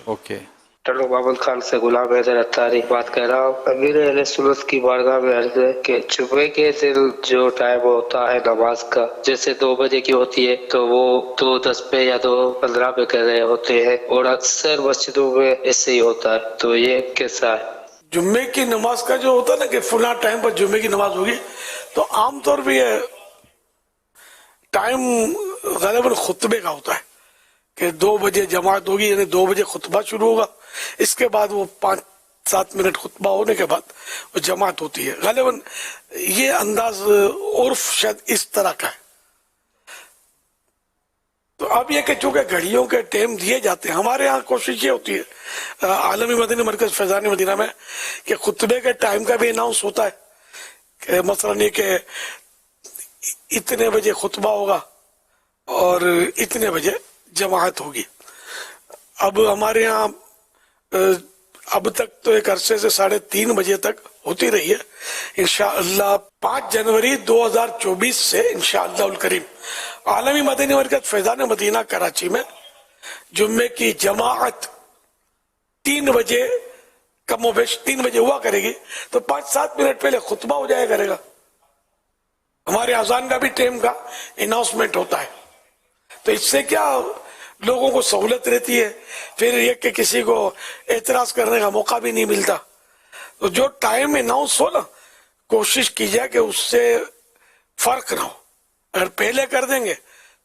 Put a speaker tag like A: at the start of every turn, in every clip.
A: Okay.
B: टल्लू Mohammad Khan से गुलाम हैदर अत्तारी बात कर रहा हूँ। अमीर अहले सुन्नत की बारगाह में अर्ज है कि जुमे के दिन जो टाइम होता है नमाज का, जैसे 2 बजे की होती है तो वो 2:10 पे या 2:15 पे कर रहे होते हैं और अक्सर मस्जिदों में ऐसे ही होता है, तो ये कैसा है?
C: जुम्मे की नमाज का जो होता है ना कि फुला टाइम पर जुम्मे की नमाज होगी, तो आमतौर पर ये टाइम गलबन खुतबे का होता है कि 2 बजे जमात होगी, यानी 2 बजे खुतबा शुरू होगा, इसके बाद वो 5-7 मिनट खुतबा होने के बाद वो जमात होती है। गलबन ये अंदाज उर्फ शायद इस तरह का है। तो अब ये कि चूंकि घड़ियों के टाइम दिए जाते हैं, हमारे यहाँ कोशिश ये होती है आलमी मदनी मरकज फैजान मदीना में कि खुतबे के टाइम का भी अनाउंस होता है कि मसलन ये कि इतने बजे खुतबा होगा और इतने बजे जमात होगी। अब हमारे यहाँ अब तक तो एक अरसे से 3:30 बजे तक होती रही है। इंशाअल्लाह 5 जनवरी 2024 से इंशाअल्लाह करीम आलमी मदनी मरकज फैजान मदीना कराची में जुम्मे की जमात 3 बजे कमोबेश 3 बजे हुआ करेगी, तो 5-7 मिनट पहले खुतबा हो जाया करेगा। हमारे अजान का भी टाइम का अनाउंसमेंट होता है, तो इससे क्या लोगों को सहूलत रहती है, फिर ये कि किसी को एतराज करने का मौका भी नहीं मिलता। तो जो टाइम अनाउंस हो ना, कोशिश की जाए कि उससे फर्क ना हो। अगर पहले कर देंगे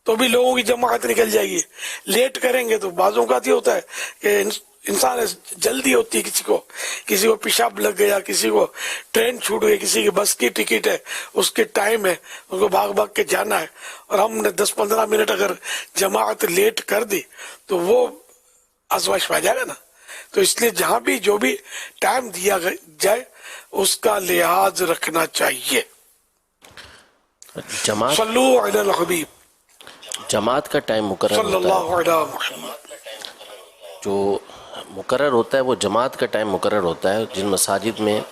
C: तो भी लोगों की जमात निकल जाएगी, लेट करेंगे तो बाजों का होता है कि इंसान जल्दी होती है, किसी को पेशाब लग गया, किसी को ट्रेन छूट गई, किसी की बस की टिकट है, उसके टाइम है, उसको भाग भाग के जाना है, और हमने 10-15 मिनट अगर जमात लेट कर दी तो वो अजवाइश पा जाएगा ना। तो इसलिए जहां भी जो भी टाइम दिया जाए उसका लिहाज रखना चाहिए। सल्लू अलल हबीब,
D: जमात का टाइम मुकर्रर होता
C: सल्लल्लाहु
D: है,
C: अलैहि वसल्लम।
D: जो मुकर्रर होता है वो जमात का टाइम मुकर्रर होता है। जिन मसाजिद में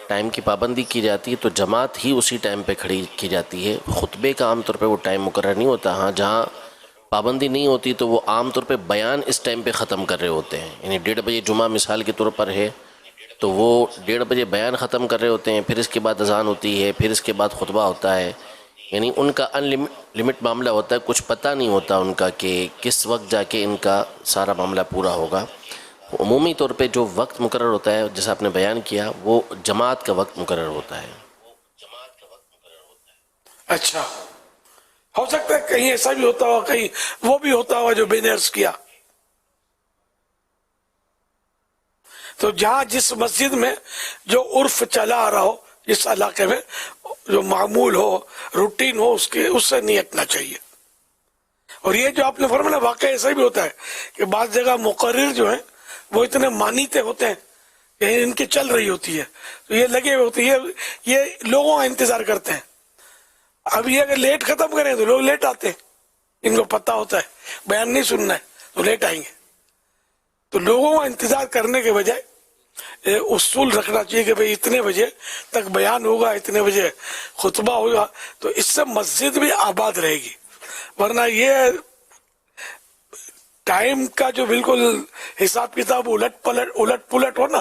D: टाइम की पाबंदी की जाती है तो जमात ही उसी टाइम पे खड़ी की जाती है। खुतबे का आमतौर पे वो टाइम मुकर्रर नहीं होता। हाँ, जहाँ पाबंदी नहीं होती तो वो आमतौर पे बयान इस टाइम पे ख़त्म कर रहे होते हैं। यानी 1:30 बजे जुमा मिसाल के तौर पर है तो वो 1:30 बजे बयान ख़त्म कर रहे होते हैं, फिर इसके बाद अजान होती है, फिर इसके बाद खुतबा होता है। यानी उनका अनलिमिट मामला होता है, कुछ पता नहीं होता उनका कि किस वक्त जाके इनका सारा मामला पूरा होगा। उमूमी तौर पे जो वक्त मुकर्रर होता है, जैसा आपने बयान किया, वो जमात का वक्त मुकर्रर होता है।
C: अच्छा, हो सकता है कहीं ऐसा भी होता होगा, कहीं वो भी होता होगा जो मैंने अर्ज किया। तो जहां जिस मस्जिद में जो उर्फ चला आ रहा हो, जिस इलाके में जो मामूल हो, रूटीन हो, उससे नियतना चाहिए। और ये जो आपने फरमाया वाकई ऐसा भी होता है कि बात जगह मुकर्रिर जो है वो इतने मानीते होते हैं कि इनकी चल रही होती है, तो ये लगे हुए होते हैं, ये लोगों का इंतजार करते हैं। अब ये अगर लेट खत्म करें तो लोग लेट आते हैं, इनको पता होता है बयान नहीं सुनना है तो लेट आएंगे। तो लोगों का इंतजार करने के बजाय उसूल रखना चाहिए कि भाई इतने बजे तक बयान होगा, इतने बजे खुतबा होगा, तो इससे मस्जिद भी आबाद रहेगी। वरना ये टाइम का जो बिल्कुल हिसाब किताब उलट पुलट हो ना,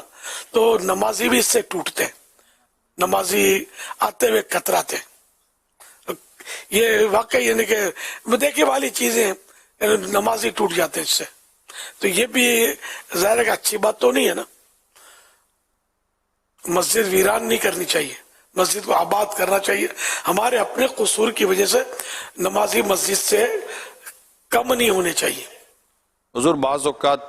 C: तो नमाजी भी इससे टूटते हैं, नमाजी आते हुए कतराते हैं। ये वाकई यानी कि देखने वाली चीजें, नमाजी टूट जाते हैं इससे। तो ये भी ज़ाहिर है अच्छी बात तो नहीं है ना। मस्जिद वीरान नहीं करनी चाहिए, मस्जिद को आबाद करना चाहिए। हमारे अपने कसूर की वजह से नमाजी मस्जिद से कम नहीं होने चाहिए।
A: हुजूर, बाज़ औक़ात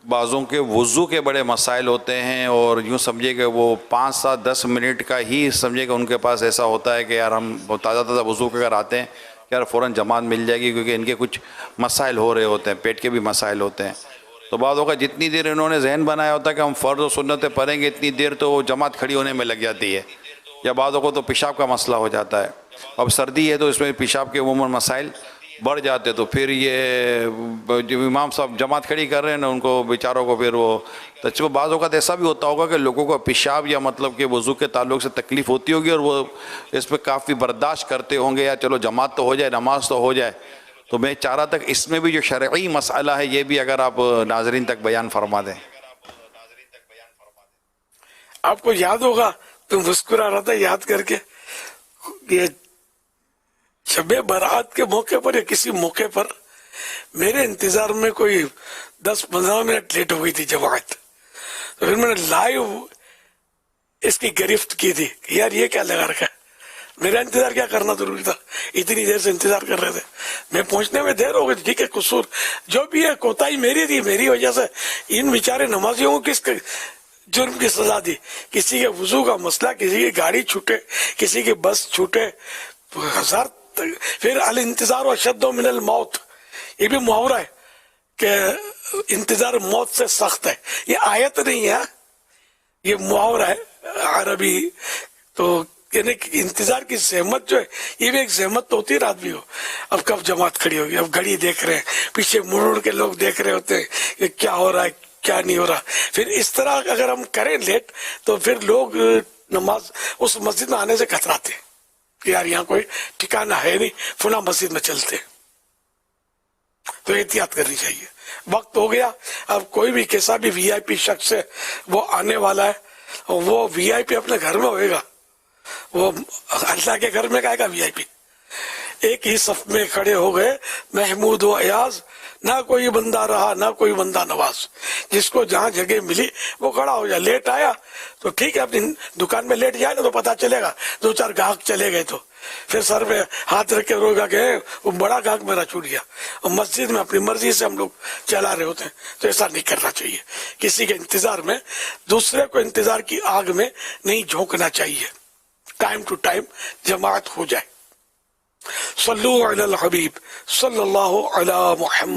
A: बाज़ों के वज़ू के बड़े मसाइल होते हैं और यूँ समझिए कि वो 5-7-10 मिनट का ही समझिए कि उनके पास ऐसा होता है कि यार हम ताज़ा वज़ू के अगर आते हैं कि यार फ़ौरन जमात मिल जाएगी, क्योंकि इनके कुछ मसाइल हो रहे होते हैं, पेट के भी मसाइल होते हैं। तो बाज़ औक़ात जितनी देर इन्होंने जहन बनाया होता है कि हम फ़र्ज़ और सुन्नतें पढ़ेंगे, इतनी देर तो जमात खड़ी होने में लग जाती है, या बाज़ औक़ात तो पेशाब का मसला हो जाता है। अब सर्दी है तो इसमें पेशाब के उमूमन मसाइल बढ़ जाते, तो फिर ये जो इमाम साहब जमात खड़ी कर रहे हैं ना, उनको बेचारों को फिर वो तो बाज़ औक़ात ऐसा भी होता होगा कि लोगों को पेशाब या मतलब कि वज़ू के ताल्लुक़ से तकलीफ़ होती होगी और वो इस पर काफ़ी बर्दाश्त करते होंगे, या चलो जमात तो हो जाए, नमाज तो हो जाए। تو میں چاہ رہا تھا کہ اس میں بھی جو شرعی مسئلہ ہے یہ بھی اگر آپ ناظرین تک بیان فرما دیں.
C: آپ کو یاد ہوگا تو مسکرا رہا تھا یاد کر کے، یہ شب برات کے موقع پر یا کسی موقع پر میرے انتظار میں کوئی 10-15 منٹ لیٹ ہو گئی تھی جماعت، تو پھر میں نے لائیو اس کی گرفت کی تھی کہ یار یہ کیا لگا رکھا ہے، میرا انتظار کیا کرنا ضروری تھا، اتنی دیر سے انتظار کر رہے تھے، میں پہنچنے میں دیر ہو گئی، ٹھیک ہے قصور جو بھی ہے کوتاہی میری تھی، میری وجہ سے ان بیچارے نمازیوں کو کس جرم کی سزا دی، کسی کے وضو کا مسئلہ، کسی کی گاڑی چھوٹے، کسی کی بس چھوٹے، ہزار. پھر الانتظار اشد من الموت، یہ بھی محاورہ ہے کہ انتظار موت سے سخت ہے، یہ آیت نہیں ہے، یہ محاورہ ہے عربی. تو یعنی انتظار کی زحمت جو ہے یہ بھی ایک زحمت تو ہوتی ہے، رات بھی ہو، اب کب جماعت کھڑی ہوگی، اب گھڑی دیکھ رہے ہیں، پیچھے مڑ کے لوگ دیکھ رہے ہوتے ہیں کہ کیا ہو رہا ہے کیا نہیں ہو رہا. پھر اس طرح اگر ہم کریں لیٹ تو پھر لوگ نماز اس مسجد میں آنے سے کتراتے ہیں کہ یار یہاں کوئی ٹھکانہ ہے نہیں، فلاں مسجد میں چلتے ہیں. تو احتیاط کرنی چاہیے. وقت ہو گیا، اب کوئی بھی کیسا بھی وی آئی پی شخص ہے وہ آنے والا ہے، وہ وی آئی پی اپنے گھر میں ہوئے گا، وہ اللہ کے گھر میں کہے گا وی آئی پی. ایک ہی صف میں کھڑے ہو گئے محمود و ایاز، نہ کوئی بندہ رہا نہ کوئی بندہ نواز، جس کو جہاں جگہ ملی وہ کھڑا ہو جائے. لیٹ آیا تو ٹھیک ہے، اپنی دکان میں لیٹ جائے نا تو پتا چلے گا، 2-4 گاہک چلے گئے تو پھر سر پہ ہاتھ رکھ کے روگا کہ وہ بڑا گاہک میرا چھوٹ گیا. اور مسجد میں اپنی مرضی سے ہم لوگ چلا رہے ہوتے ہیں، تو ایسا نہیں کرنا چاہیے. کسی کے انتظار میں، دوسرے کو انتظار کی آگ میں نہیں جھونکنا چاہیے. ٹائم ٹو ٹائم جماعت ہو جائے. صلو علی الحبیب صلی اللہ علی محمد.